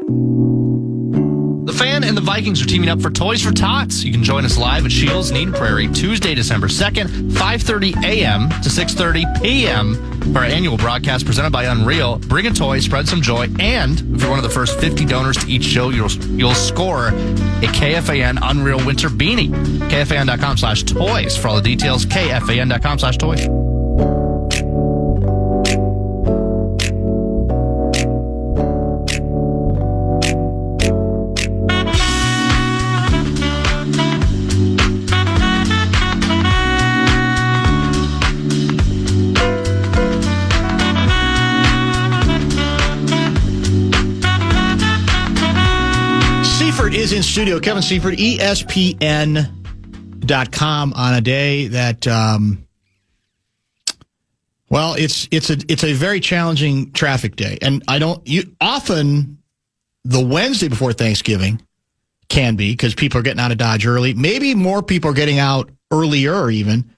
The Fan and the Vikings are teaming up for Toys for Tots. You can join us live at Shields in Eden Prairie Tuesday, December 2nd, 5:30 a.m. to 6:30 p.m. for our annual broadcast presented by Unreal. Bring a toy, spread some joy, and if you're one of the first 50 donors to each show, you'll score a KFAN Unreal Winter Beanie. KFAN.com/toys for all the details. KFAN.com/toys. Is in studio. Kevin Seifert, ESPN.com on a day that, it's a very challenging traffic day. And often the Wednesday before Thanksgiving can be because people are getting out of Dodge early. Maybe more people are getting out earlier even.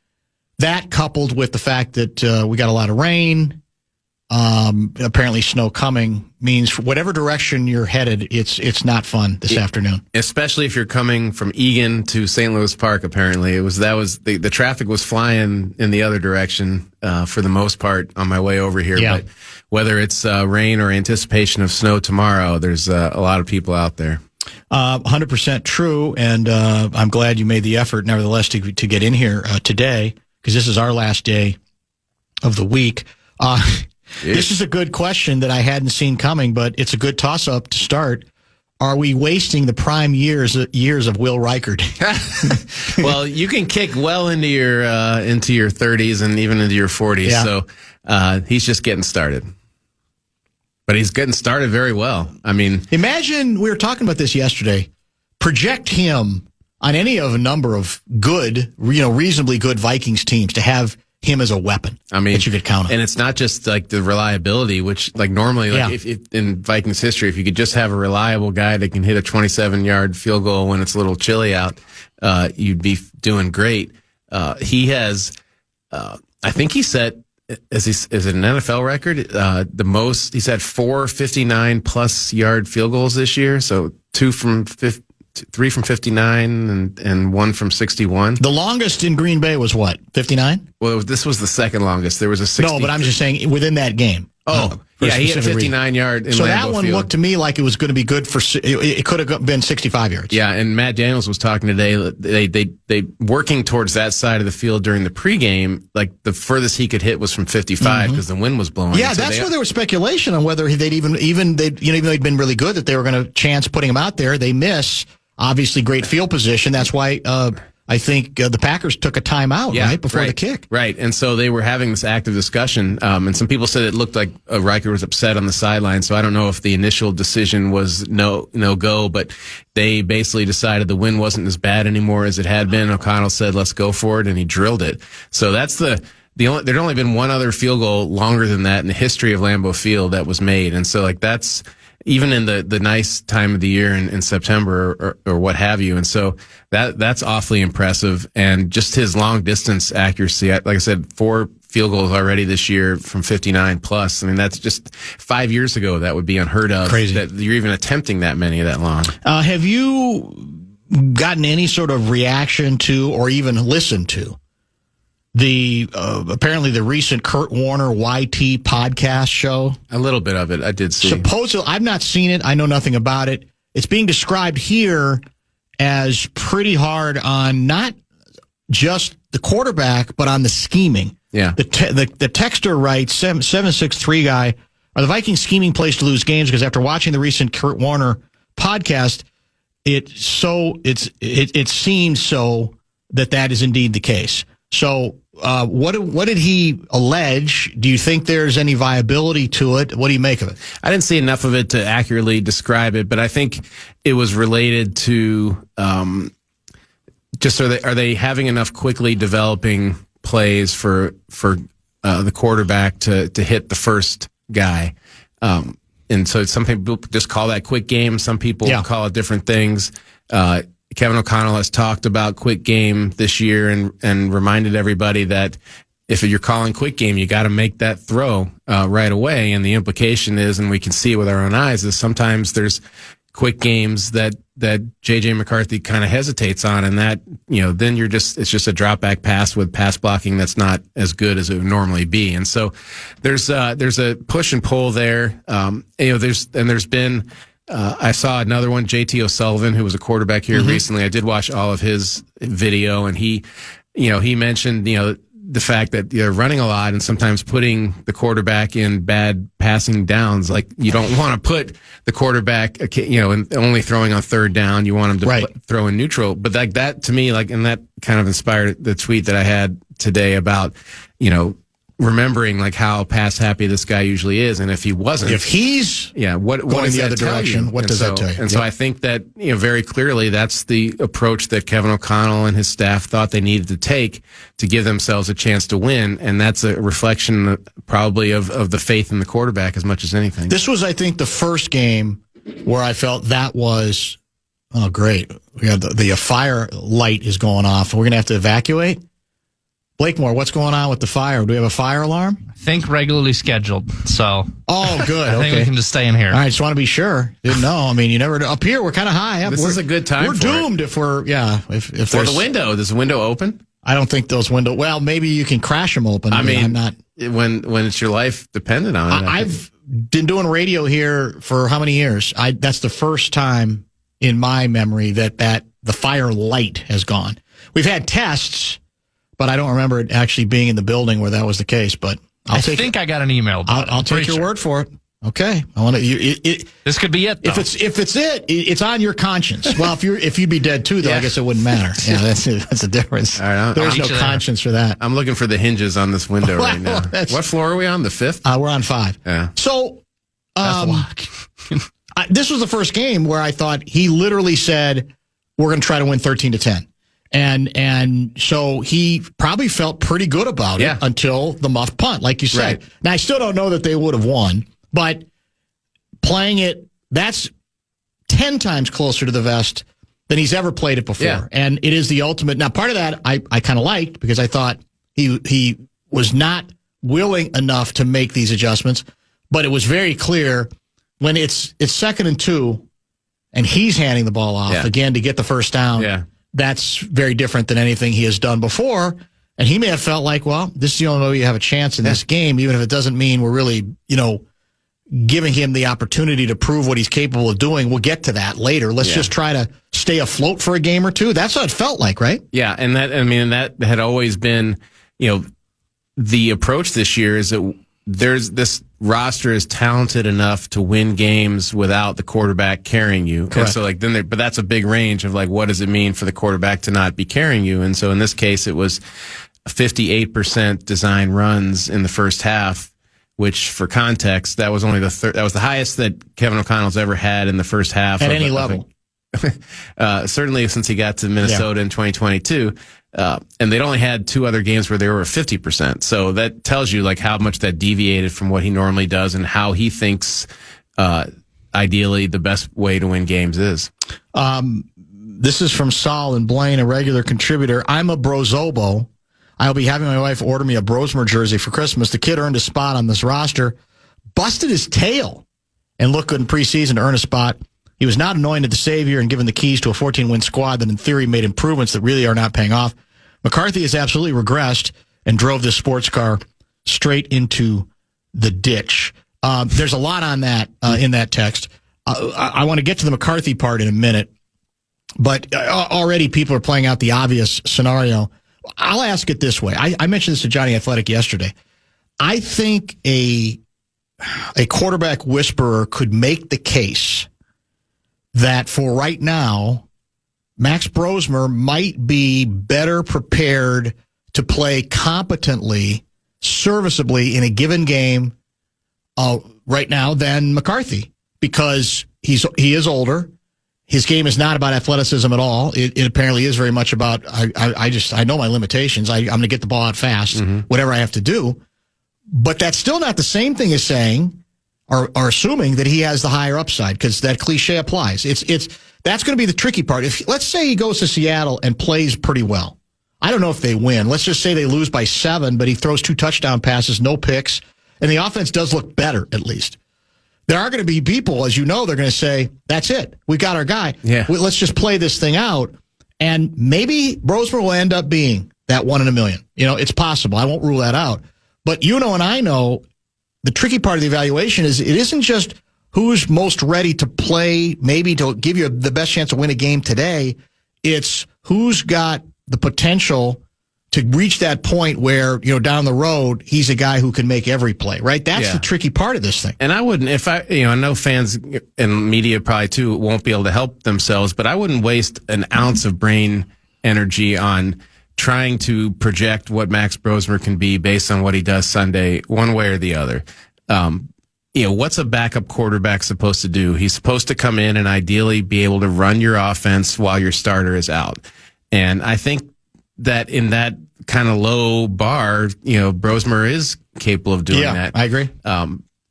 That coupled with the fact that we got a lot of rain, apparently snow coming, means for whatever direction you're headed, it's not fun this afternoon. Especially if you're coming from Eagan to St. Louis Park. Apparently, the traffic was flying in the other direction for the most part on my way over here. Yeah. But whether it's rain or anticipation of snow tomorrow, there's a lot of people out there. 100% true, and I'm glad you made the effort, nevertheless, to get in here today because this is our last day of the week. This is a good question that I hadn't seen coming, but it's a good toss-up to start. Are we wasting the prime years of Will Reichard? Well, you can kick well into your 30s and even into your 40s. Yeah. So he's just getting started. But he's getting started very well. I mean, imagine, we were talking about this yesterday, project him on any of a number of good, reasonably good Vikings teams to have him as a weapon. I mean, that you could count on. And it's not just like the reliability, which like normally, if in Vikings history, if you could just have a reliable guy that can hit a 27-yard field goal when it's a little chilly out, you'd be doing great. He has, I think he set, is it an NFL record? The most, he's had 4 59-plus yard field goals this year. So 3 from 59 and 1 from 61. The longest in Green Bay was what, 59? Well, this was the second longest. There was a 60. No, but I'm just saying within that game. Oh, yeah, he had a 59-yard in So Lambeau that one Field. looked to me like it was going to be good for, it could have been 65 yards. Yeah, and Matt Daniels was talking today, they working towards that side of the field during the pregame, like the furthest he could hit was from 55 because the wind was blowing. Yeah, so that's where there was speculation on whether they'd even though they'd been really good, that they were going to chance putting him out there. They miss. Obviously, great field position. That's why I think the Packers took a timeout right before the kick. Right, and so they were having this active discussion, and some people said it looked like Riker was upset on the sideline, so I don't know if the initial decision was no go, but they basically decided the wind wasn't as bad anymore as it had been. O'Connell said, let's go for it, and he drilled it. So that's there'd only been one other field goal longer than that in the history of Lambeau Field that was made, and so like that's even in the nice time of the year in September or what have you. And so that's awfully impressive. And just his long distance accuracy, like I said, 4 field goals already this year from 59 plus. I mean, that's just 5 years ago. That would be unheard of. Crazy. That you're even attempting that many that long. Have you gotten any sort of reaction to or even listened to the apparently the recent Kurt Warner YT podcast show? A little bit of it I did see. Supposedly, I've not seen it. I know nothing about it. It's being described here as pretty hard on not just the quarterback, but on the scheming. Yeah. The texter writes, 763 guy, are the Vikings scheming plays to lose games? Because after watching the recent Kurt Warner podcast, it seems so that is indeed the case. So what did he allege? Do you think there's any viability to it? What do you make of it? I didn't see enough of it to accurately describe it, but I think it was related to just are they having enough quickly developing plays for the quarterback to hit the first guy. And so some people just call that quick game. Some people call it different things. Kevin O'Connell has talked about quick game this year and reminded everybody that if you're calling quick game, you got to make that throw right away. And the implication is, and we can see it with our own eyes, is sometimes there's quick games that J.J. McCarthy kind of hesitates on, and that, then it's just a drop back pass with pass blocking that's not as good as it would normally be. And so there's a push and pull there. There's been, I saw another one, JT O'Sullivan, who was a quarterback here recently. I did watch all of his video, and he mentioned, the fact that they're running a lot and sometimes putting the quarterback in bad passing downs. Like, you don't want to put the quarterback, and only throwing on third down. You want him to throw in neutral. But like that, to me, and that kind of inspired the tweet that I had today about, remembering like how pass happy this guy usually is, and if he's what going the other direction, what does that tell you? And so I think that very clearly that's the approach that Kevin O'Connell and his staff thought they needed to take to give themselves a chance to win, and that's a reflection probably of the faith in the quarterback as much as anything. This was, I think, the first game where I felt that was great. We have the fire light is going off. We're gonna have to evacuate. Blakemore, what's going on with the fire? Do we have a fire alarm? I think regularly scheduled. So. Oh, good. I think we can just stay in here. All right, just want to be sure. Didn't know. I mean, you never up here. We're kind of high up. This is a good time. We're doomed if we're if for the window. Does the window open? I don't think those windows. Well, maybe you can crash them open. I mean, I'm not when it's your life dependent on it. I've been doing radio here for how many years? That's the first time in my memory that the fire light has gone. We've had tests. But I don't remember it actually being in the building where that was the case. But I think I got an email. I'll take your word for it. Okay, I want to. This could be it, though. If it's it's on your conscience. Well, if you'd be dead too, though, I guess it wouldn't matter. Yeah, that's a difference. All right, there's no conscience for that. I'm looking for the hinges on this window right now. What floor are we on? The 5th? We're on 5. Yeah. So, this was the first game where I thought he literally said, "We're going to try to win 13-10." And so he probably felt pretty good about it until the muffed punt, like you said. Right. Now, I still don't know that they would have won, but playing it, that's 10 times closer to the vest than he's ever played it before. Yeah. And it is the ultimate. Now, part of that I kind of liked because I thought he was not willing enough to make these adjustments, but it was very clear when it's 2nd and 2 and he's handing the ball off again to get the first down. Yeah. That's very different than anything he has done before. And he may have felt like, well, this is the only way you have a chance in this game, even if it doesn't mean we're really, giving him the opportunity to prove what he's capable of doing. We'll get to that later. Let's just try to stay afloat for a game or two. That's what it felt like, right? Yeah. And that had always been, the approach this year is that this roster is talented enough to win games without the quarterback carrying you. Correct. And so but that's a big range of what does it mean for the quarterback to not be carrying you? And so in this case, it was 58% design runs in the first half, which for context, that was only that was the highest that Kevin O'Connell's ever had in the first half. At any level. Certainly since he got to Minnesota in 2022. And they'd only had 2 other games where they were 50%. So that tells you how much that deviated from what he normally does and how he thinks, ideally the best way to win games is. This is from Saul and Blaine, a regular contributor. I'm a Brozobo. I'll be having my wife order me a Brosmer jersey for Christmas. The kid earned a spot on this roster, busted his tail, and looked good in preseason to earn a spot. He was not anointed the savior and given the keys to a 14-win squad that in theory made improvements that really are not paying off. McCarthy has absolutely regressed and drove this sports car straight into the ditch. There's a lot on that in that text. I want to get to the McCarthy part in a minute, but already people are playing out the obvious scenario. I'll ask it this way. I mentioned this to Johnny Athletic yesterday. I think a quarterback whisperer could make the case that for right now, Max Brosmer might be better prepared to play competently, serviceably in a given game right now than McCarthy because he is older. His game is not about athleticism at all. It apparently is very much about I know my limitations. I'm going to get the ball out fast, whatever I have to do. But that's still not the same thing as saying or assuming that he has the higher upside because that cliche applies. That's going to be the tricky part. If let's say he goes to Seattle and plays pretty well, I don't know if they win. Let's just say they lose by 7, but he throws 2 touchdown passes, no picks, and the offense does look better, at least. There are going to be people, as you know, they're going to say, that's it. We got our guy. Yeah. Let's just play this thing out. And maybe Brosmer will end up being that 1 in a million. It's possible. I won't rule that out. But and I know the tricky part of the evaluation is it isn't just who's most ready to play, maybe to give you the best chance to win a game today. It's who's got the potential to reach that point where, down the road, he's a guy who can make every play, right? That's the tricky part of this thing. And I wouldn't, I know fans and media probably too won't be able to help themselves, but I wouldn't waste an ounce of brain energy on trying to project what Max Brosmer can be based on what he does Sunday, one way or the other. What's a backup quarterback supposed to do? He's supposed to come in and ideally be able to run your offense while your starter is out. And I think that in that kind of low bar, Brosmer is capable of doing that. I agree.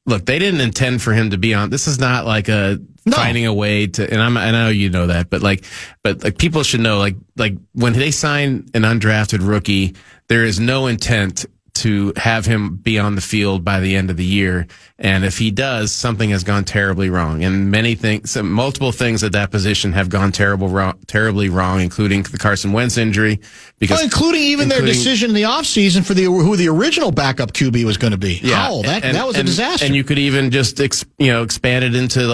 Look, they didn't intend for him to be on. This is not like finding a way to, and I know you know that, but people should know, like when they sign an undrafted rookie, there is no intent to have him be on the field by the end of the year. And if he does, something has gone terribly wrong. And multiple things at that position have gone terribly wrong, including the Carson Wentz injury. Including their decision in the offseason for who the original backup QB was going to be. Yeah. Howell, that was a disaster. And you could even just, expand it into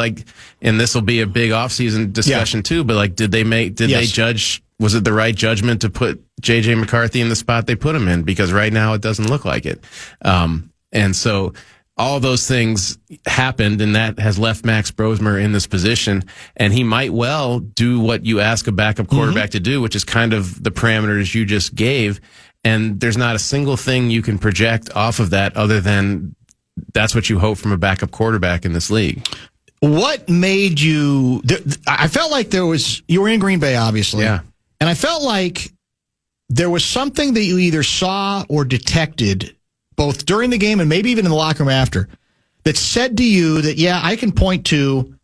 and this will be a big offseason discussion too, but did they judge, was it the right judgment to put J.J. McCarthy in the spot they put him in? Because right now it doesn't look like it. And so all those things happened, and that has left Max Brosmer in this position. And he might well do what you ask a backup quarterback to do, which is kind of the parameters you just gave. And there's not a single thing you can project off of that other than that's what you hope from a backup quarterback in this league. What made you... I felt like you were in Green Bay, obviously. Yeah. And I felt like there was something that you either saw or detected both during the game and maybe even in the locker room after that said to you that, I can point to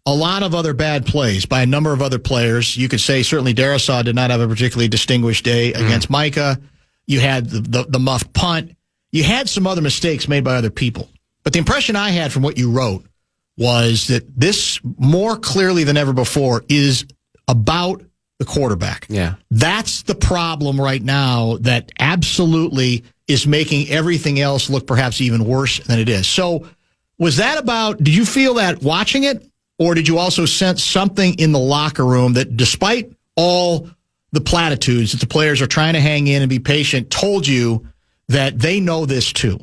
a lot of other bad plays by a number of other players. You could say certainly Darisaw did not have a particularly distinguished day against Micah. You had the muffed punt. You had some other mistakes made by other people. But the impression I had from what you wrote was that this, more clearly than ever before, is about the quarterback. Yeah. That's the problem right now that absolutely is making everything else look perhaps even worse than it is. So was that did you feel that watching it, or did you also sense something in the locker room that despite all the platitudes that the players are trying to hang in and be patient, told you that they know this too?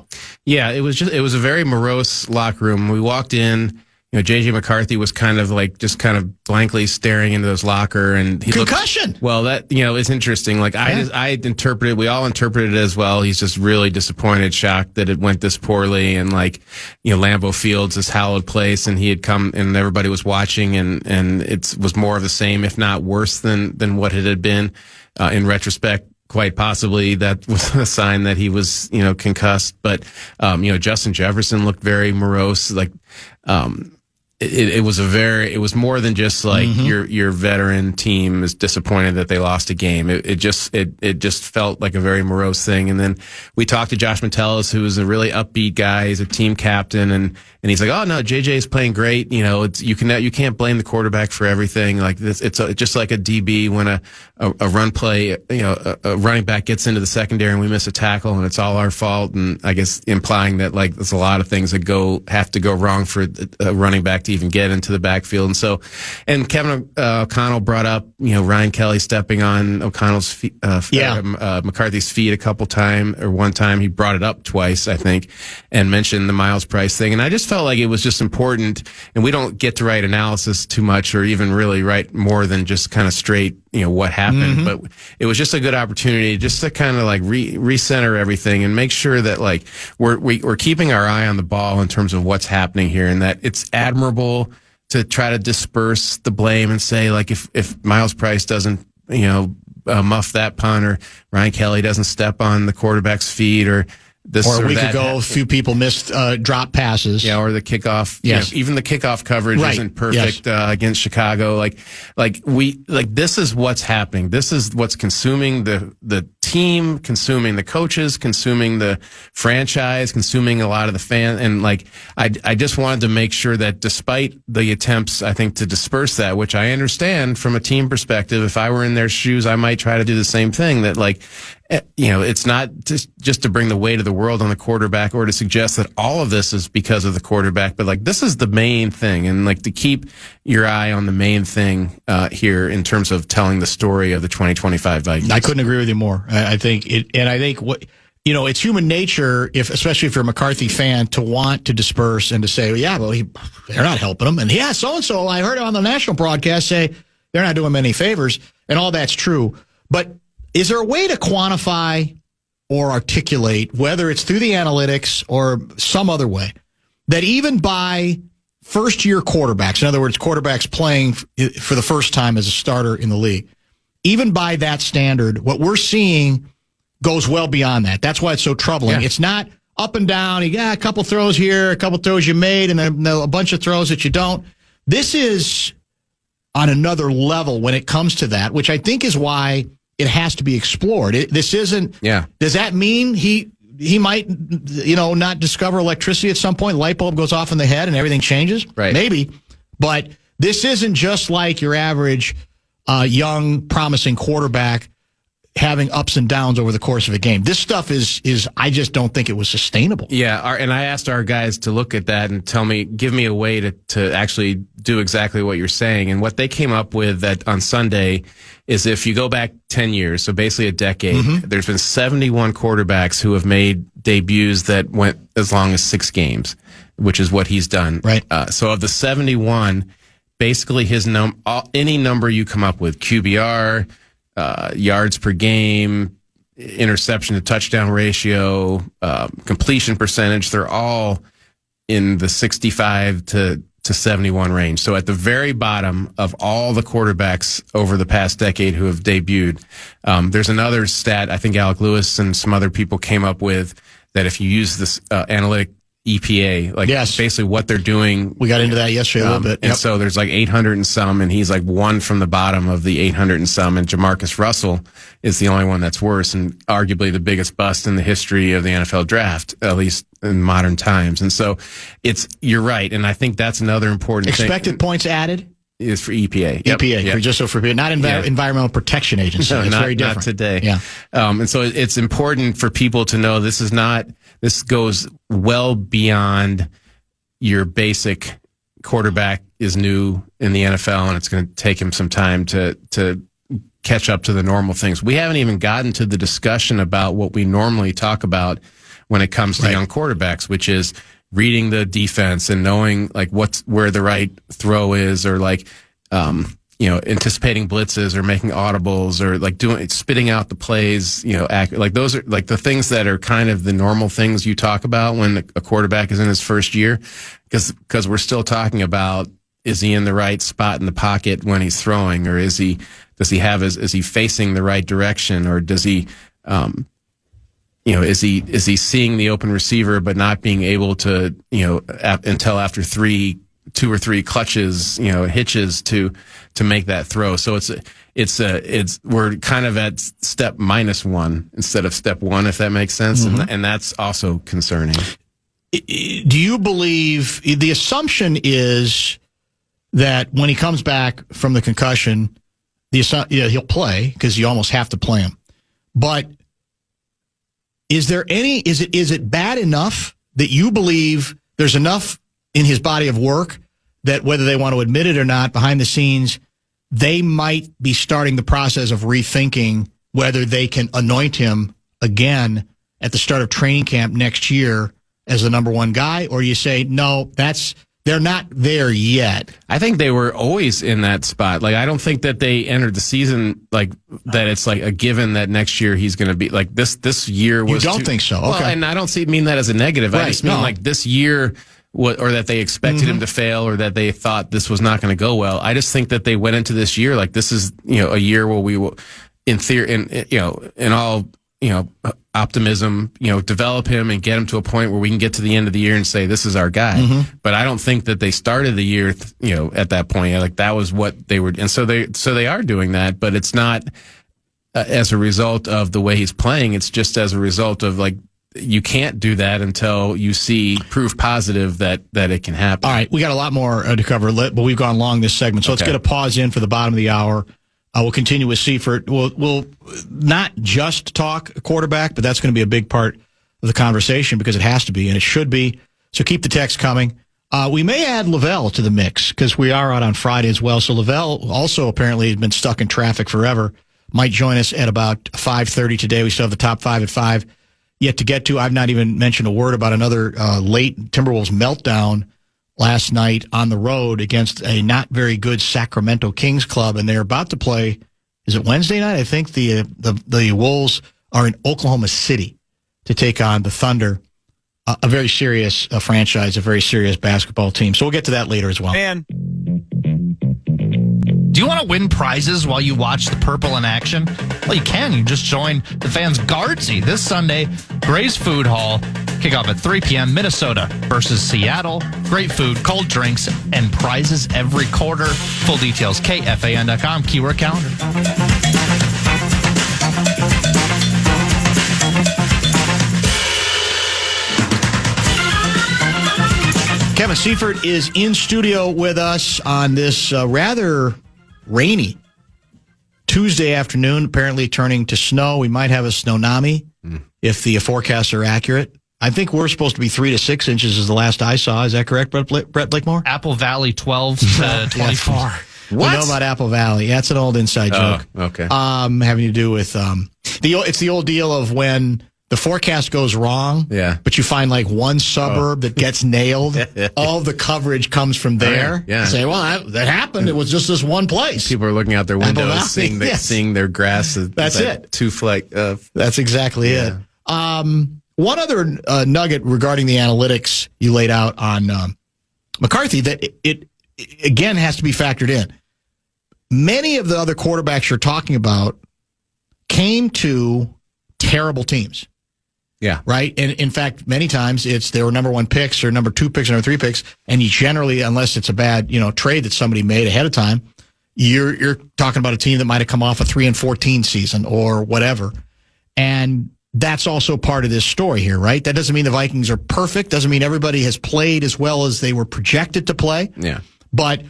Yeah, it was a very morose locker room. We walked in, J.J. McCarthy was kind of blankly staring into his locker, and he concussion. That it's interesting. I interpreted, we all interpreted it as well. He's just really disappointed, shocked that it went this poorly, and Lambeau Field's this hallowed place, and he had come and everybody was watching, and it was more of the same, if not worse than what it had been. In retrospect, quite possibly that was a sign that he was concussed. But Justin Jefferson looked very morose. It was more than just your veteran team is disappointed that they lost a game. It just felt like a very morose thing. And then we talked to Josh Metellus, who is a really upbeat guy. He's a team captain, and he's like, "Oh no, JJ is playing great. You can't blame the quarterback for everything. It's just like a DB when a run play, a running back gets into the secondary and we miss a tackle and it's all our fault." And I guess implying that there's a lot of things that have to go wrong for a running back to even get into the backfield. And Kevin O'Connell brought up, Ryan Kelly stepping on O'Connell's feet, McCarthy's feet a couple times, or one time he brought it up twice, I think, and mentioned the Miles Price thing. And I just felt like it was just important, and we don't get to write analysis too much or even really write more than just kind of straight, what happened. But it was just a good opportunity just to kind of recenter everything and make sure that we're keeping our eye on the ball in terms of what's happening here, and that it's admirable to try to disperse the blame and say, if Miles Price doesn't, muff that punt, or Ryan Kelly doesn't step on the quarterback's feet, or this or a week that ago, a few people missed drop passes. Yeah, or the kickoff. Yes. Even the kickoff coverage Right. isn't perfect against Chicago. This is what's happening. This is what's consuming the team, consuming the coaches, consuming the franchise, consuming a lot of the fan. And I just wanted to make sure that despite the attempts, I think, to disperse that, which I understand from a team perspective, if I were in their shoes, I might try to do the same thing. That it's not just to bring the weight of the world on the quarterback or to suggest that all of this is because of the quarterback, but this is the main thing, and to keep your eye on the main thing here in terms of telling the story of the 2025 Vikings. I couldn't agree with you more. I think it's human nature, especially if you're a McCarthy fan, to want to disperse and to say, they're not helping him, and so-and-so, I heard on the national broadcast say they're not doing him any favors, and all that's true, but is there a way to quantify or articulate, whether it's through the analytics or some other way, that even by first-year quarterbacks, in other words, quarterbacks playing for the first time as a starter in the league, even by that standard, what we're seeing goes well beyond that. That's why it's so troubling. Yeah. It's not up and down. You got a couple throws here, a couple throws you made, and then a bunch of throws that you don't. This is on another level when it comes to that, which I think is why it has to be explored. This isn't. Yeah. Does that mean he might, not discover electricity at some point? Light bulb goes off in the head and everything changes. Right. Maybe, but this isn't just like your average young, promising quarterback having ups and downs over the course of a game. This stuff is I just don't think it was sustainable. Yeah, and I asked our guys to look at that and give me a way to actually do exactly what you're saying. And what they came up with that on Sunday is if you go back 10 years, so basically a decade, there's been 71 quarterbacks who have made debuts that went as long as 6 games, which is what he's done. Right. So of the 71, basically any number you come up with, QBR, yards per game, interception to touchdown ratio, completion percentage, they're all in the 65 to 71 range. So at the very bottom of all the quarterbacks over the past decade who have debuted, there's another stat I think Alec Lewis and some other people came up with that if you use this analytic EPA, basically what they're doing. We got into that yesterday a little bit. And so there's 800 and some, and he's one from the bottom of the 800 and some, and Jamarcus Russell is the only one that's worse and arguably the biggest bust in the history of the NFL draft, at least in modern times. And so you're right, and I think that's another important thing. Expected points added? Is for EPA. EPA, yep. Just so for not Environmental Protection Agency. No, it's very different. Not today. Yeah. And so it's important for people to know this goes well beyond your basic quarterback is new in the NFL and it's going to take him some time to catch up to the normal things. We haven't even gotten to the discussion about what we normally talk about when it comes to young quarterbacks, which is reading the defense and knowing where the right throw is, or anticipating blitzes or making audibles or spitting out the plays, those are the things that are kind of the normal things you talk about when a quarterback is in his first year, because we're still talking about, is he in the right spot in the pocket when he's throwing, or is he facing the right direction, or does he is he seeing the open receiver but not being able to, until after 2 or 3 clutches, hitches to make that throw. So we're kind of at step -1 instead of step 1, if that makes sense. Mm-hmm. And that's also concerning. Do you believe the assumption is that when he comes back from the concussion, he'll play because you almost have to play him, but is it bad enough that you believe there's enough in his body of work that whether they want to admit it or not, behind the scenes, they might be starting the process of rethinking whether they can anoint him again at the start of training camp next year as the number 1 guy? Or you say, no, they're not there yet? I think they were always in that spot. I don't think that they entered the season that it's a given that next year he's going to be this year was. You don't think so? Okay. Well, and I don't mean that as a negative. Right. I just mean this year, or that they expected him to fail, or that they thought this was not going to go well. I just think that they went into this year this is a year where we will, in theory, in all optimism, develop him and get him to a point where we can get to the end of the year and say, this is our guy. Mm-hmm. But I don't think that they started the year, at that point. Like that was what they were. And so they are doing that, but it's not as a result of the way he's playing. It's just as a result of like, you can't do that until you see proof positive that it can happen. All right. We got a lot more to cover, but we've gone long this segment. So let's get a pause in for the bottom of the hour. We'll continue with Seifert. We'll not just talk quarterback, but that's going to be a big part of the conversation because it has to be and it should be. So keep the text coming. We may add Lavelle to the mix because we are out on Friday as well. So Lavelle also apparently has been stuck in traffic forever. Might join us at about 5:30 today. We still have the top 5 at 5 yet to get to. I've not even mentioned a word about another late Timberwolves meltdown last night on the road against a not very good Sacramento Kings club, and they're about to play. Is it Wednesday night? I think the Wolves are in Oklahoma City to take on the Thunder, a very serious franchise, a very serious basketball team. So we'll get to that later as well. Man, do you want to win prizes while you watch the Purple in action? Well, you can. You just join the fans' Guardsy this Sunday. Gray's Food Hall. Kickoff at 3 p.m. Minnesota versus Seattle. Great food, cold drinks, and prizes every quarter. Full details, KFAN.com, keyword calendar. Kevin Seifert is in studio with us on this rather rainy Tuesday afternoon, apparently turning to snow. We might have a snownami if the forecasts are accurate. I think we're supposed to be 3 to 6 inches is the last I saw. Is that correct, Brett Blakemore? Apple Valley, 12 to 24. What? We know about Apple Valley. That's an old inside joke. Okay. Having to do with it's the old deal of when the forecast goes wrong, but you find like one suburb that gets nailed. All the coverage comes from there. Yeah. You say, well, that happened. It was just this one place. People are looking out their windows, seeing their grass. That's it. That's exactly it. One other nugget regarding the analytics you laid out on McCarthy that it again has to be factored in. Many of the other quarterbacks you're talking about came to terrible teams. Yeah. Right? And in fact, many times they were number 1 picks or number 2 picks or number 3 picks. And you generally, unless it's a bad, trade that somebody made ahead of time, you're talking about a team that might have come off a 3-14 season or whatever. And that's also part of this story here, right? That doesn't mean the Vikings are perfect. Doesn't mean everybody has played as well as they were projected to play. Yeah. But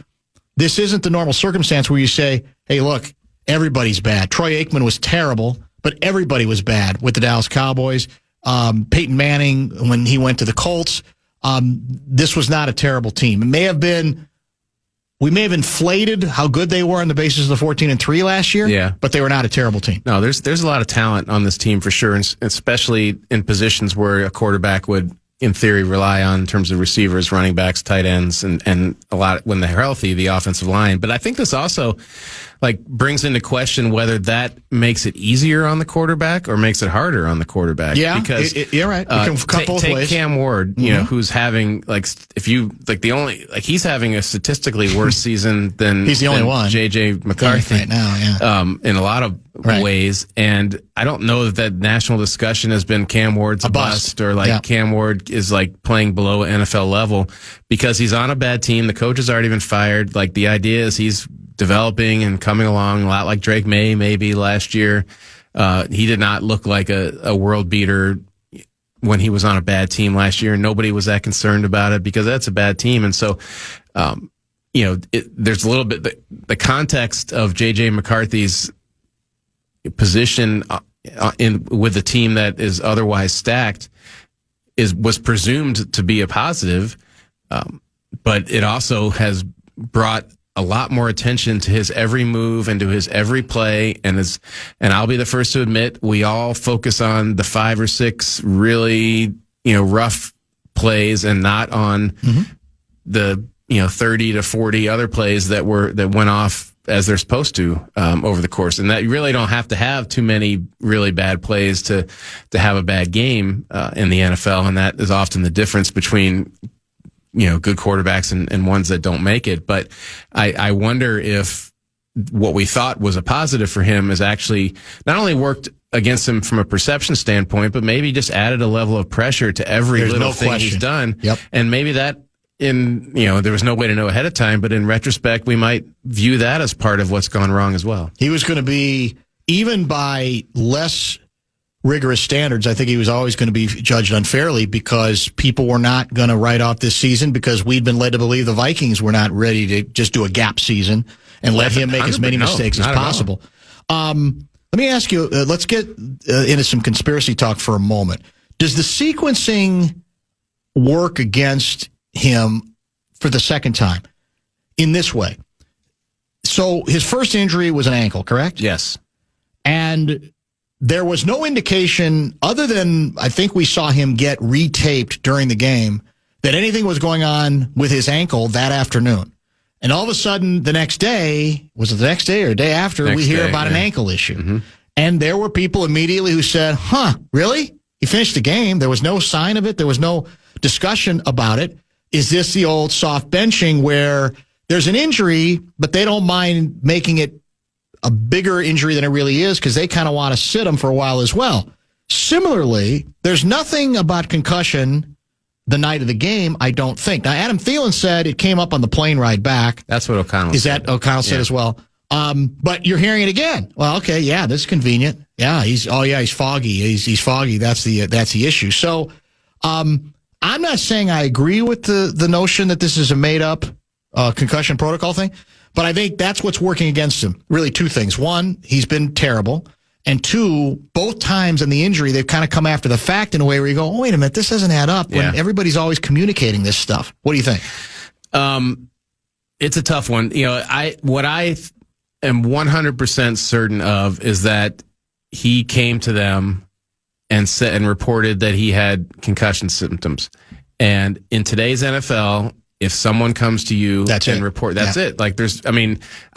this isn't the normal circumstance where you say, hey, look, everybody's bad. Troy Aikman was terrible, but everybody was bad with the Dallas Cowboys. Peyton Manning, when he went to the Colts, this was not a terrible team. We may have inflated how good they were on the basis of the 14-3 last year, but they were not a terrible team. No, there's a lot of talent on this team for sure, and especially in positions where a quarterback would, in theory, rely on in terms of receivers, running backs, tight ends, and a lot when they're healthy, the offensive line. But I think this also brings into question whether that makes it easier on the quarterback or makes it harder on the quarterback. Yeah, because you're right. It can cut both ways. Take Cam Ward, who's having he's having a statistically worse season than he's the only one. JJ McCarthy right now, in a lot of ways. And I don't know that national discussion has been Cam Ward's a bust or Cam Ward is playing below NFL level because he's on a bad team. The coach has already been fired. The idea is he's developing and coming along a lot like Drake May maybe last year. He did not look like a world beater when he was on a bad team last year, and nobody was that concerned about it because that's a bad team. And so, there's a little bit the context of JJ McCarthy's position with the team that is otherwise stacked was presumed to be a positive, but it also has brought a lot more attention to his every move and to his every play. And I'll be the first to admit, we all focus on the 5 or 6 really, rough plays and not on the, 30 to 40 other plays that went off as they're supposed to, over the course. And that you really don't have to have too many really bad plays to have a bad game, in the NFL. And that is often the difference between good quarterbacks and ones that don't make it. But I wonder if what we thought was a positive for him has actually not only worked against him from a perception standpoint, but maybe just added a level of pressure to every little thing he's done. Yep. And maybe that there was no way to know ahead of time, but in retrospect, we might view that as part of what's gone wrong as well. He was going to be, even by less rigorous standards, I think he was always going to be judged unfairly because people were not going to write off this season because we'd been led to believe the Vikings were not ready to just do a gap season and let him make as many mistakes as possible. Let me ask you, let's get into some conspiracy talk for a moment. Does the sequencing work against him for the second time in this way? So his first injury was an ankle, correct? Yes. And there was no indication other than I think we saw him get retaped during the game that anything was going on with his ankle that afternoon. And all of a sudden the next day, was it the next day or the day after, we hear about an ankle issue. Mm-hmm. And there were people immediately who said, really? He finished the game. There was no sign of it. There was no discussion about it. Is this the old soft benching where there's an injury, but they don't mind making it a bigger injury than it really is because they kind of want to sit him for a while as well? Similarly, there's nothing about concussion the night of the game, I don't think. Now, Adam Thielen said it came up on the plane ride back. That's what O'Connell said. Is that O'Connell said as well? But you're hearing it again. Well, okay, yeah, this is convenient. Yeah, he's foggy. He's foggy. That's the issue. So, I'm not saying I agree with the notion that this is a made-up concussion protocol thing, but I think that's what's working against him. Really two things. One, he's been terrible. And two, both times in the injury, they've kind of come after the fact in a way where you go, oh, wait a minute, this doesn't add up when everybody's always communicating this stuff. What do you think? It's a tough one. What I am 100% certain of is that he came to them and said and reported that he had concussion symptoms. And in today's NFL, if someone comes to you and report, that's it. Like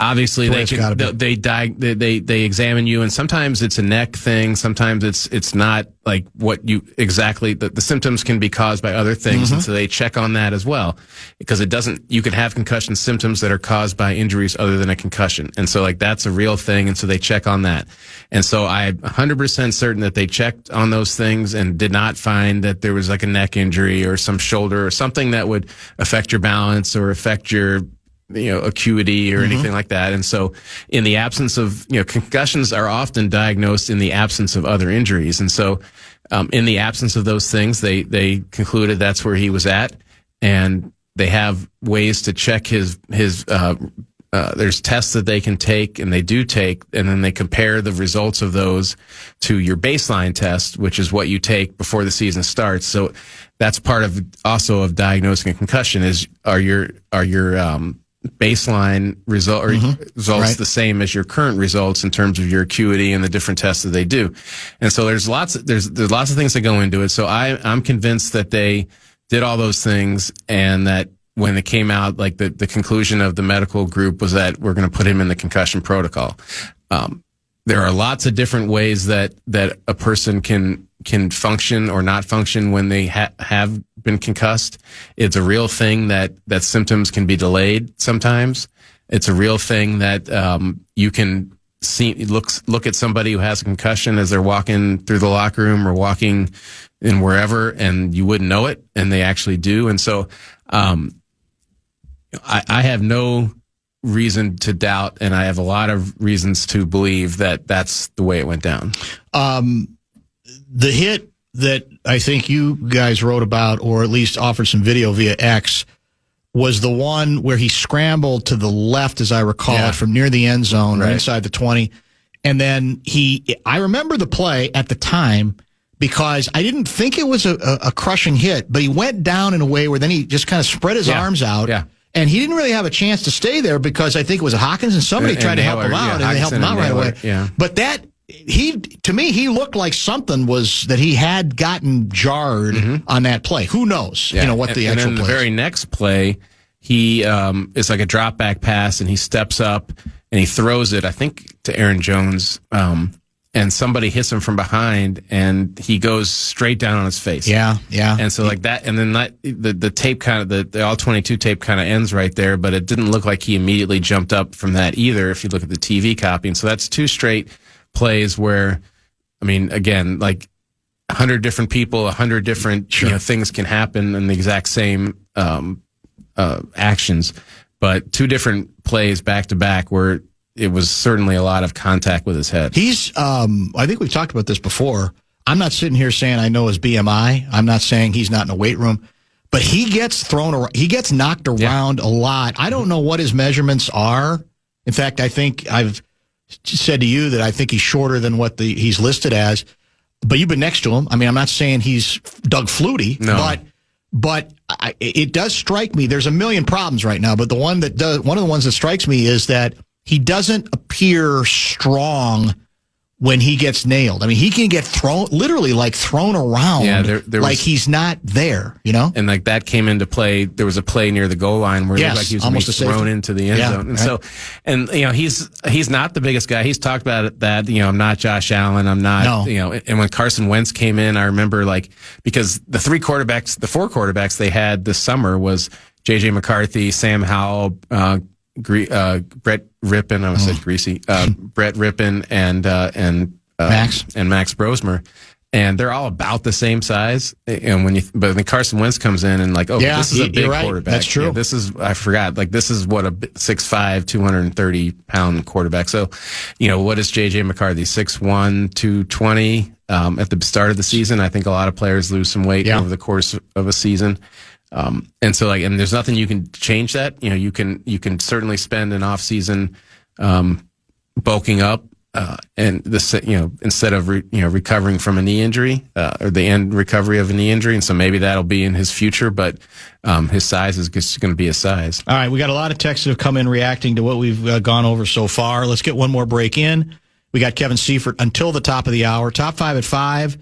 obviously they examine you, and sometimes it's a neck thing. Sometimes it's not like what you exactly, the symptoms can be caused by other things. Mm-hmm. And so they check on that as well, because you could have concussion symptoms that are caused by injuries other than a concussion. And so that's a real thing. And so they check on that. And so I'm 100% certain that they checked on those things and did not find that there was like a neck injury or some shoulder or something that would affect your balance or affect your acuity or anything like that. And so in the absence of, concussions are often diagnosed in the absence of other injuries. And so in the absence of those things, they concluded that's where he was at. And they have ways to check his there's tests that they can take, and they do take, and then they compare the results of those to your baseline test, which is what you take before the season starts. So that's part of also of diagnosing a concussion are your baseline results the same as your current results in terms of your acuity and the different tests that they do. And so there's lots of things that go into it. So I'm convinced that they did all those things, and that when it came out, like the conclusion of the medical group was that we're going to put him in the concussion protocol. There are lots of different ways that a person can function or not function when they have been concussed. It's a real thing that symptoms can be delayed sometimes. It's a real thing that you can look at somebody who has a concussion as they're walking through the locker room or walking in wherever, and you wouldn't know it, and they actually do. And so I have no reason to doubt, and I have a lot of reasons to believe that that's the way it went down. The hit that I think you guys wrote about, or at least offered some video via X, was the one where he scrambled to the left, as I recall it, from near the end zone, right inside the 20. And then I remember the play at the time because I didn't think it was a crushing hit, but he went down in a way where then he just kind of spread his arms out. Yeah. And he didn't really have a chance to stay there because I think it was Hawkins and somebody tried to help him out, and they helped him out right away. Yeah. But to me, he looked like something was that he had gotten jarred on that play. Who knows? Yeah. What the actual play. And then the very next play, he it's like a drop back pass, and he steps up and he throws it, I think, to Aaron Jones. And somebody hits him from behind, and he goes straight down on his face. Yeah. And so like that, and then the tape kind of, the all 22 tape kind of ends right there, but it didn't look like he immediately jumped up from that either if you look at the TV copy. And so that's two straight plays where I mean, again, like 100 different people, 100 different things can happen in the exact same actions, but 2 different plays back to back where it was certainly a lot of contact with his head. He's, I think we've talked about this before. I'm not sitting here saying I know his BMI. I'm not saying he's not in a weight room, but he gets thrown around. He gets knocked around a lot. I don't know what his measurements are. In fact, I think I've said to you that I think he's shorter than what he's listed as, but you've been next to him. I mean, I'm not saying he's Doug Flutie, but it does strike me. There's a million problems right now, but one of the ones that strikes me is that he doesn't appear strong when he gets nailed. I mean, he can get thrown around there like he's not there, And like that came into play. There was a play near the goal line where it looked like he was almost thrown into the end zone. And right. He's not the biggest guy. He's talked about that, I'm not Josh Allen. I'm not, and when Carson Wentz came in, I remember because the 4 quarterbacks they had this summer was J.J. McCarthy, Sam Howell, Brett Rippon, I almost said Greasy. Brett Rippon and Max Brosmer, and they're all about the same size. And but when Carson Wentz comes in and this is a big quarterback. That's true. I forgot. This is what a 6'5", 230-pound quarterback. So, what is J.J. McCarthy? 6'1", 220. At the start of the season, I think a lot of players lose some weight over the course of a season. And so and there's nothing you can change that. You can certainly spend an off season, bulking up, and instead of recovering from a knee injury, or the end recovery of a knee injury. And so maybe that'll be in his future, but, his size is just going to be his size. All right. We got a lot of texts that have come in reacting to what we've gone over so far. Let's get one more break in. We got Kevin Seifert until the top of the hour. Top 5 at 5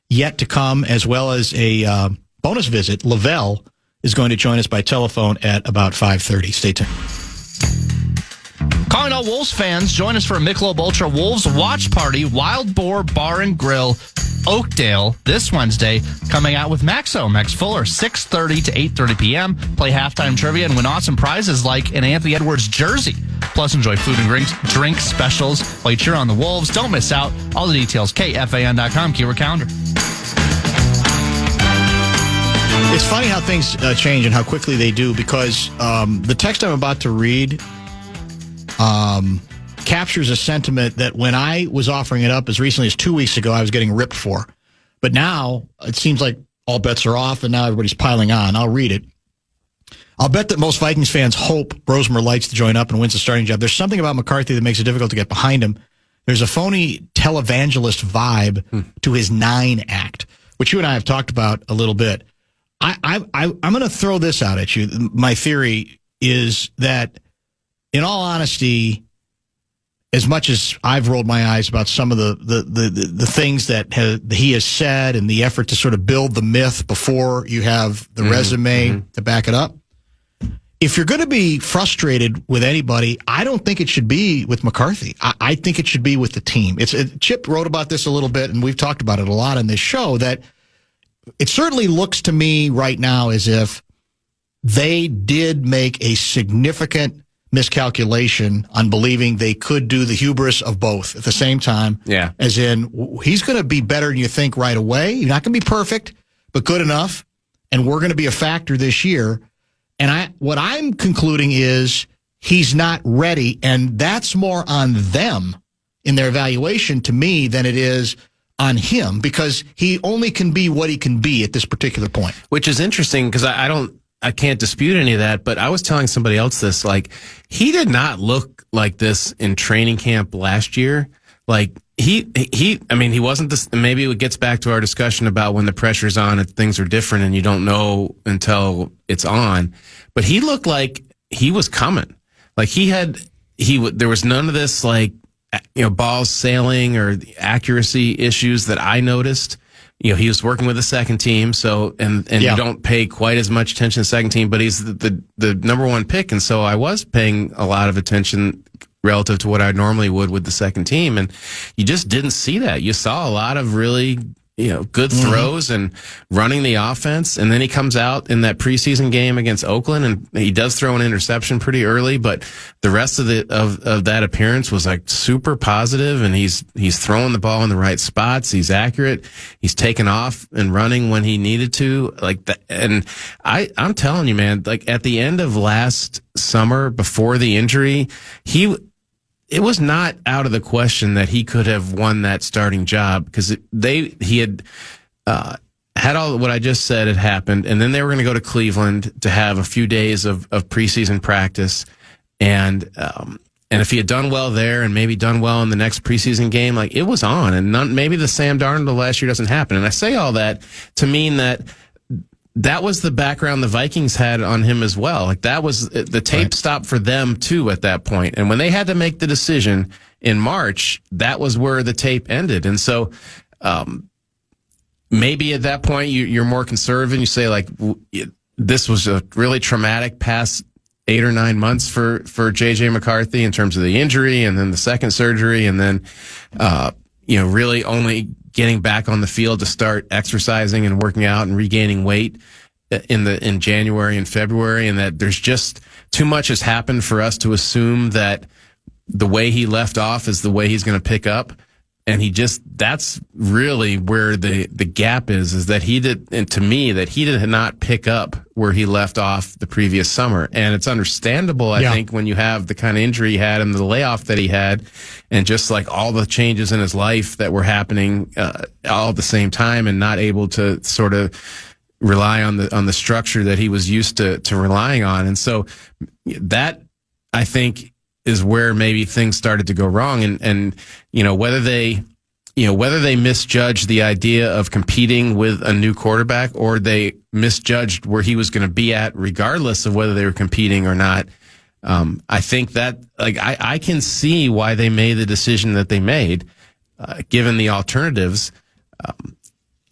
yet to come, as well as a, bonus visit. Lavelle is going to join us by telephone at about 5:30. Stay tuned. Calling all Wolves fans, join us for a Michelob Ultra Wolves watch party, Wild Boar Bar and Grill, Oakdale, this Wednesday, coming out with Max Fuller, 6:30 to 8:30 p.m. Play halftime trivia and win awesome prizes like an Anthony Edwards jersey. Plus, enjoy food and drink specials while you cheer on the Wolves. Don't miss out. All the details, KFAN.com, keyword calendar. It's funny how things change and how quickly they do, because the text I'm about to read captures a sentiment that when I was offering it up as recently as 2 weeks ago, I was getting ripped for. But now it seems like all bets are off and now everybody's piling on. I'll read it. I'll bet that most Vikings fans hope Brosmer lights to join up and wins the starting job. There's something about McCarthy that makes it difficult to get behind him. There's a phony televangelist vibe to his 9 act, which you and I have talked about a little bit. I'm going to throw this out at you. My theory is that, in all honesty, as much as I've rolled my eyes about some of the things that he has said and the effort to sort of build the myth before you have the resume to back it up, if you're going to be frustrated with anybody, I don't think it should be with McCarthy. I think it should be with the team. Chip wrote about this a little bit, and we've talked about it a lot on this show, that it certainly looks to me right now as if they did make a significant miscalculation on believing they could do the hubris of both at the same time. Yeah. As in, he's going to be better than you think right away. You're not going to be perfect, but good enough. And we're going to be a factor this year. And what I'm concluding is he's not ready. And that's more on them in their evaluation to me than it is on him, because he only can be what he can be at this particular point. Which is interesting, because I can't dispute any of that, but I was telling somebody else this, he did not look like this in training camp last year. He wasn't this, maybe it gets back to our discussion about when the pressure's on and things are different and you don't know until it's on, but he looked like he was coming. There was none of this, balls sailing or the accuracy issues that I noticed. He was working with the second team, and you don't pay quite as much attention to the second team, but he's the number 1 pick. And so I was paying a lot of attention relative to what I normally would with the second team. And you just didn't see that. You saw a lot of really good throws and running the offense. And then he comes out in that preseason game against Oakland and he does throw an interception pretty early, but the rest of that appearance was like super positive, and he's throwing the ball in the right spots. He's accurate. He's taken off and running when he needed to, like that. And I'm telling you, man, like at the end of last summer before the injury, it was not out of the question that he could have won that starting job, because he had had all what I just said had happened, and then they were going to go to Cleveland to have a few days of preseason practice, and if he had done well there and maybe done well in the next preseason game, like it was on, and maybe the Sam Darnold of last year doesn't happen. And I say all that to mean that was the background the Vikings had on him as well. Like that was the tape stopped for them too at that point. And when they had to make the decision in March, that was where the tape ended. And so, maybe at that point you're more conservative and you say like, this was a really traumatic past 8 or 9 months for JJ McCarthy in terms of the injury and then the second surgery. And then, really only getting back on the field to start exercising and working out and regaining weight in January and February, and that there's just too much has happened for us to assume that the way he left off is the way he's going to pick up. And that's really where the gap is that he did, and to me, that he did not pick up where he left off the previous summer. And it's understandable, I think, when you have the kind of injury he had and the layoff that he had, and just like all the changes in his life that were happening all at the same time, and not able to sort of rely on the structure that he was used to relying on. And so that, I think, is where maybe things started to go wrong, and whether they misjudged the idea of competing with a new quarterback, or they misjudged where he was going to be at, regardless of whether they were competing or not. I think that I can see why they made the decision that they made, given the alternatives.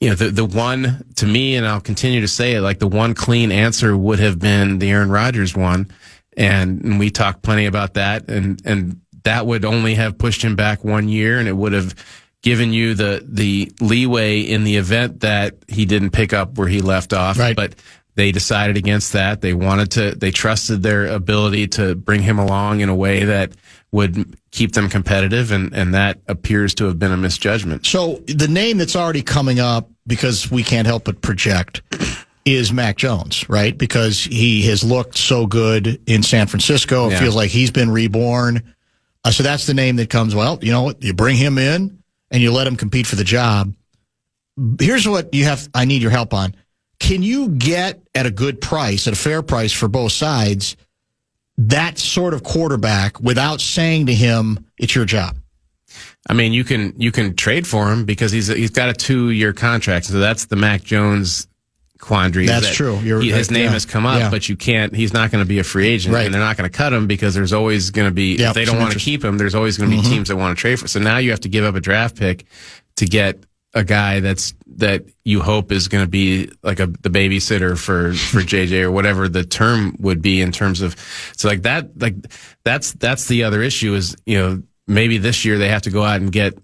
The one, to me, and I'll continue to say it, like the one clean answer would have been the Aaron Rodgers one. And we talked plenty about that, and that would only have pushed him back 1 year, and it would have given you the leeway in the event that he didn't pick up where he left off. Right. But they decided against that. They trusted their ability to bring him along in a way that would keep them competitive, and that appears to have been a misjudgment. So the name that's already coming up, because we can't help but project, is Mac Jones, right? Because he has looked so good in San Francisco. It feels like he's been reborn. So that's the name that comes. Well, you know what? You bring him in and you let him compete for the job. Here's what I need your help on. Can you get at a good price, at a fair price for both sides, that sort of quarterback without saying to him, it's your job? I mean, you can trade for him because he's got a 2-year contract. So that's the Mac Jones quandary. That's true. His name has come up, but you can't. He's not going to be a free agent, and they're not going to cut him because there's always going to be. If they don't want to keep him, there's always going to be teams that want to trade for. So now you have to give up a draft pick to get a guy that you hope is going to be like the babysitter for JJ or whatever the term would be in terms of. So that's the other issue is maybe this year they have to go out and get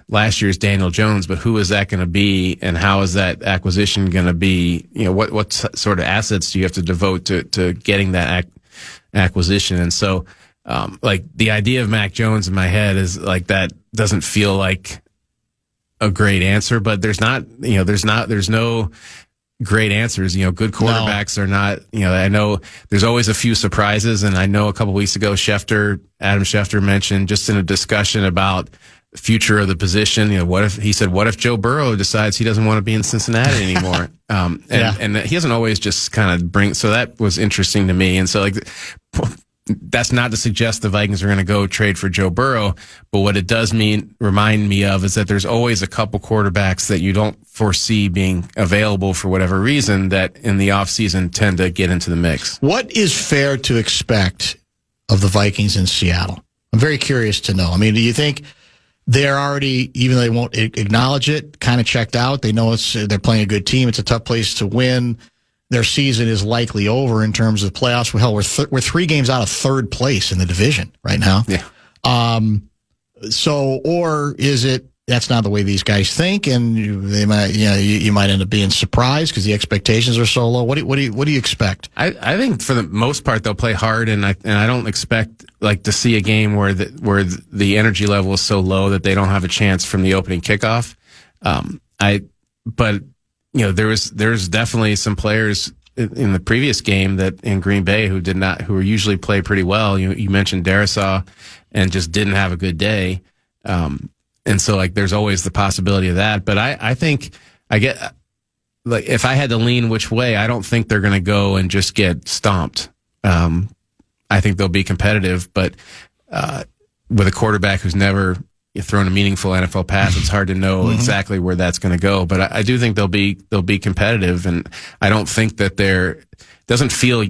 last year's Daniel Jones, but who is that going to be, and how is that acquisition going to be? What sort of assets do you have to devote to getting that acquisition? And so, the idea of Mac Jones in my head is like that doesn't feel like a great answer, but there's no great answers. Good quarterbacks are not, I know there's always a few surprises, and I know a couple weeks ago, Adam Schefter mentioned just in a discussion about future of the position. What if Joe Burrow decides he doesn't want to be in Cincinnati anymore? And he doesn't always just kind of so that was interesting to me. And so that's not to suggest the Vikings are going to go trade for Joe Burrow, but what it does remind me of is that there's always a couple quarterbacks that you don't foresee being available for whatever reason that in the offseason tend to get into the mix. What is fair to expect of the Vikings in Seattle? I'm very curious to know. I mean, do you think they're already, even though they won't acknowledge it, kind of checked out? They know they're playing a good team. It's a tough place to win. Their season is likely over in terms of playoffs. Hell, we're 3 games out of third place in the division right now. Yeah. Or is it that's not the way these guys think, and they might, you might end up being surprised because the expectations are so low. What do you expect? I think for the most part they'll play hard, and I don't expect to see a game where the energy level is so low that they don't have a chance from the opening kickoff. But there's definitely some players in the previous game that in Green Bay who usually play pretty well. You mentioned Darisaw and just didn't have a good day. And so there's always the possibility of that. But I think if I had to lean which way, I don't think they're going to go and just get stomped. I think they'll be competitive, but with a quarterback who's never thrown a meaningful NFL pass, it's hard to know exactly where that's going to go. But I do think they'll be competitive, and I don't think that doesn't feel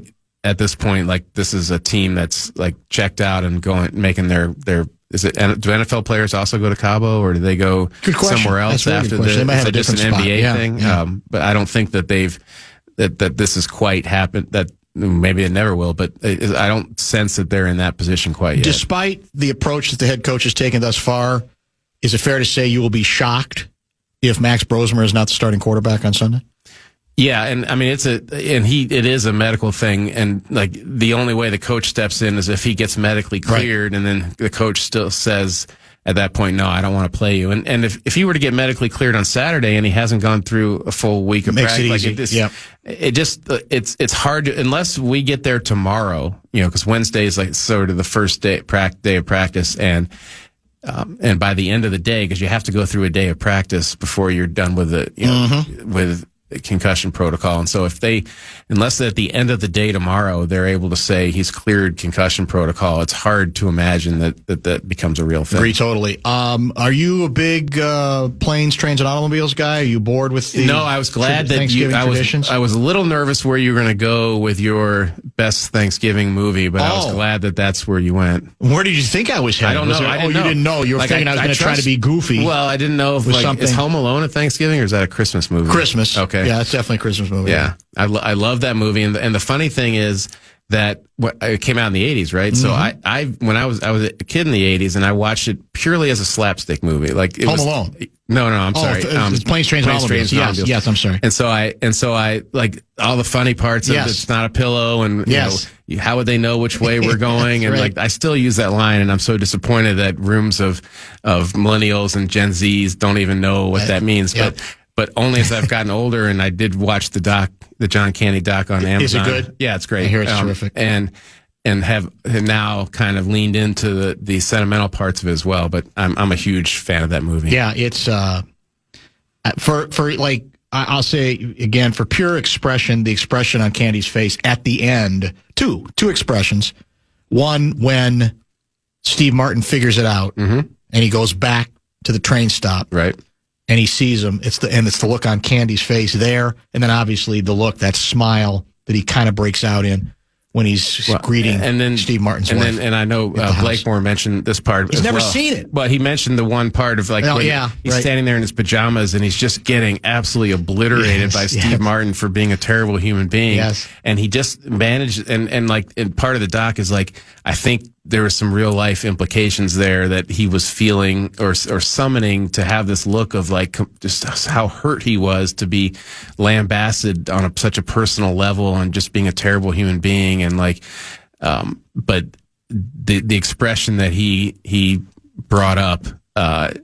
at this point like this is a team that's checked out and making their. Do NFL players also go to Cabo, or do they go somewhere else after this? They might have is it just an spot. NBA thing? Yeah. But I don't think that that this has quite happened. That maybe it never will, but I don't sense that they're in that position quite yet. Despite the approach that the head coach has taken thus far, is it fair to say you will be shocked if Max Brosmer is not the starting quarterback on Sunday? Yeah, and I mean it is a medical thing, and the only way the coach steps in is if he gets medically cleared, right. And then the coach still says at that point, no, I don't want to play you. And if he were to get medically cleared on Saturday and he hasn't gone through a full week of practice, it's hard to, unless we get there tomorrow, because Wednesday is sort of the first day of practice, and by the end of the day, because you have to go through a day of practice before you're done with with concussion protocol. And so unless at the end of the day tomorrow they're able to say he's cleared concussion protocol, it's hard to imagine that becomes a real thing. Agree totally. Are you a big planes, trains, and automobiles guy? Are you bored with the No, I was glad that traditions? I was a little nervous where you were going to go with your best Thanksgiving movie, but I was glad that that's where you went. Where did you think I was headed? I don't know. You didn't know. You were thinking I was going to try to be goofy. Well, I didn't know if is Home Alone at Thanksgiving, or is that a Christmas movie? Christmas. Okay. Yeah, it's definitely a Christmas movie. Yeah. I love that movie. And the funny thing is that it came out in the 80s, right? So when I was a kid in the 80s, and I watched it purely as a slapstick movie. Home Alone. No, I'm sorry. It's Planes, Trains, and Automobiles. Yes, I'm sorry. And so I all the funny parts of It's Not a Pillow, and how would they know which way we're going? And right. I still use that line, and I'm so disappointed that rooms of millennials and Gen Zs don't even know what that means. But only as I've gotten older, and I did watch the John Candy doc on Amazon. Is it good? Yeah, it's great. I hear it's terrific. And have now kind of leaned into the sentimental parts of it as well. But I'm a huge fan of that movie. Yeah, it's I'll say again, for pure expression, the expression on Candy's face at the end, two expressions. One, when Steve Martin figures it out, and he goes back to the train stop, right? And he sees him. It's the look on Candy's face there, and then obviously the look, that smile that he kind of breaks out in when he's greeting Steve Martin's wife. And I know Blakemore mentioned this part. He's never seen it. But he mentioned the one part of he's standing there in his pajamas and he's just getting absolutely obliterated by Steve Martin for being a terrible human being. Yes. And he just managed, and part of the doc is I think there were some real life implications there that he was feeling or summoning to have this look of just how hurt he was to be lambasted on such a personal level and just being a terrible human being, and but the expression that he brought up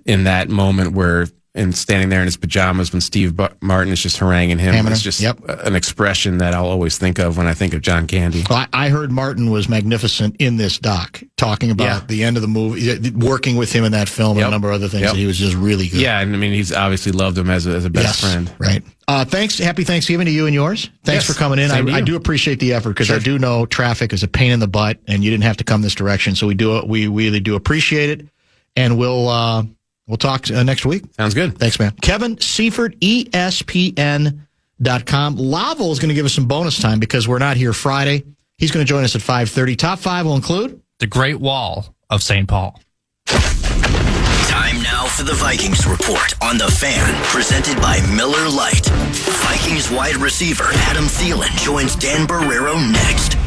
in that moment where. And standing there in his pajamas when Steve Martin is just haranguing him. It's just an expression that I'll always think of when I think of John Candy. Well, I heard Martin was magnificent in this doc, talking about the end of the movie, working with him in that film and a number of other things. That he was just really good. Yeah, and I mean, he's obviously loved him as a best friend. Right. Thanks. Happy Thanksgiving to you and yours. Thanks for coming in. I do appreciate the effort because I do know traffic is a pain in the butt, and you didn't have to come this direction. So we really do appreciate it, and we'll talk next week. Sounds good. Thanks, man. Kevin Seifert, ESPN.com. Lavel is going to give us some bonus time because we're not here Friday. He's going to join us at 5:30. Top 5 will include the Great Wall of St. Paul. Time now for the Vikings Report on The Fan, presented by Miller Lite. Vikings wide receiver Adam Thielen joins Dan Barreiro next.